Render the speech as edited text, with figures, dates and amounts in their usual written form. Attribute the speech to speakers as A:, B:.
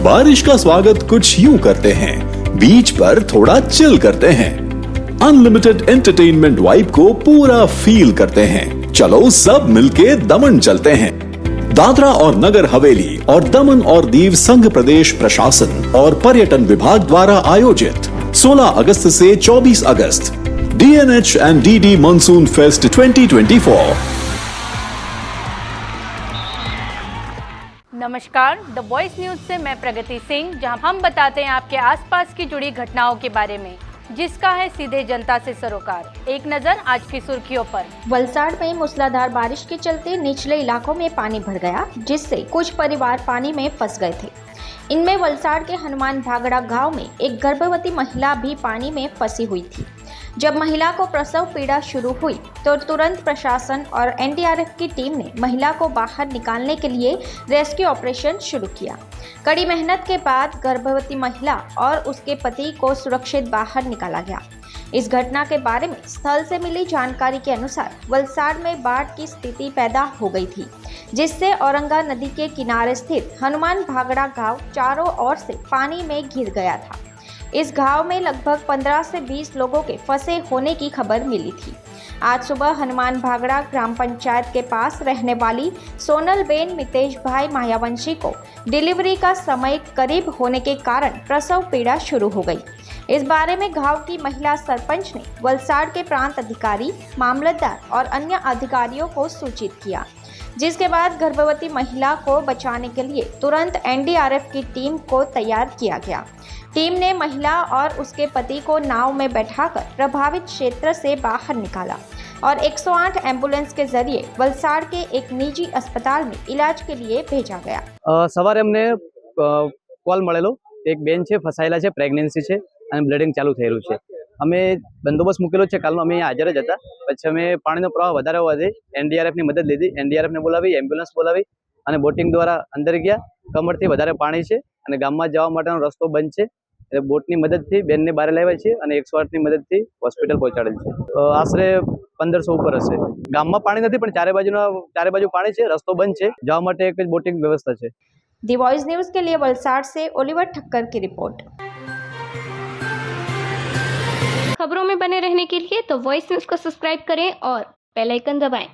A: बारिश का स्वागत कुछ यूं करते हैं, बीच पर थोड़ा चिल करते हैं, अनलिमिटेड एंटरटेनमेंट वाइब को पूरा फील करते हैं। चलो सब मिलके दमन चलते हैं। दादरा और नगर हवेली और दमन और दीव संघ प्रदेश प्रशासन और पर्यटन विभाग द्वारा आयोजित 16 अगस्त से 24 अगस्त DNH and DD monsoon fest 2024।
B: नमस्कार, द वॉइस न्यूज से मैं प्रगति सिंह, जहां हम बताते हैं आपके आसपास की जुड़ी घटनाओं के बारे में, जिसका है सीधे जनता से सरोकार। एक नजर आज की सुर्खियों पर।
C: वलसाड में मूसलाधार बारिश के चलते निचले इलाकों में पानी भर गया, जिससे कुछ परिवार पानी में फंस गए थे। इनमें वलसाड के हनुमान भागड़ा गांव में एक गर्भवती महिला भी पानी में फंसी हुई थी। जब महिला को प्रसव पीड़ा शुरू हुई तो तुरंत प्रशासन और NDRF की टीम ने महिला को बाहर निकालने के लिए रेस्क्यू ऑपरेशन शुरू किया। कड़ी मेहनत के बाद गर्भवती महिला और उसके पति को सुरक्षित बाहर निकाला गया। इस घटना के बारे में स्थल से मिली जानकारी के अनुसार वलसाड में बाढ़ की स्थिति पैदा हो गई थी, जिससे औरंगा नदी के किनारे स्थित हनुमान भागड़ा गांव चारों ओर से पानी में घिर गया था। इस गांव में लगभग 15 से 20 लोगों के फंसे होने की खबर मिली थी। आज सुबह हनुमान भागड़ा ग्राम पंचायत के पास रहने वाली सोनल बेन मितेश भाई मायावंशी को डिलीवरी का समय करीब होने के कारण प्रसव पीड़ा शुरू हो गई। इस बारे में गांव की महिला सरपंच ने वलसाड के प्रांत अधिकारी, मामलतदार और अन्य अधिकारियों को सूचित किया, जिसके बाद गर्भवती महिला को बचाने के लिए तुरंत NDRF की टीम को तैयार किया गया। टीम ने महिला और उसके पति को नाव में बैठाकर प्रभावित क्षेत्र से बाहर निकाला और 108 एम्बुलेंस के जरिए वलसाड के एक निजी अस्पताल में इलाज के लिए भेजा गया।
D: सवारे अमने कॉल मळेलो एक बेन छे फसायेला छे, प्रेग्नेन्सी छे અને બ્લીડિંગ ચાલુ થઈ રહ્યું છે। અમે બંદોબસ્ત મૂકેલો છે, કાલનો અમે હાજર જ હતા। પછી અમે પાણીનો પ્રવાહ વધારે હોવાથી NDRF ની મદદ લીધી। NDRF ને બોલાવી, એમ્બ્યુલન્સ બોલાવી અને બોટિંગ દ્વારા અંદર ગયા। કમરથી વધારે પાણી છે અને ગામમાં જવા માટેનો રસ્તો બંધ છે, એટલે બોટની મદદથી બેનને બહાર લાવ્યા છે અને 108 ની મદદથી હોસ્પિટલ પહોંચાડેલ છે। આશરે 1500 ઉપર હશે। ગામમાં પાણી નથી, પણ ચારે બાજુ પાણી છે, રસ્તો બંધ છે, જવા માટે એક જ બોટિંગ વ્યવસ્થા છે।
C: दी वॉइस न्यूज के लिए वलसाड से ओलिवर ठक्कर की रिपोर्ट।
E: खबरों में बने रहने के लिए तो वॉइस न्यूज को सब्सक्राइब करें और बेल आइकन दबाएं।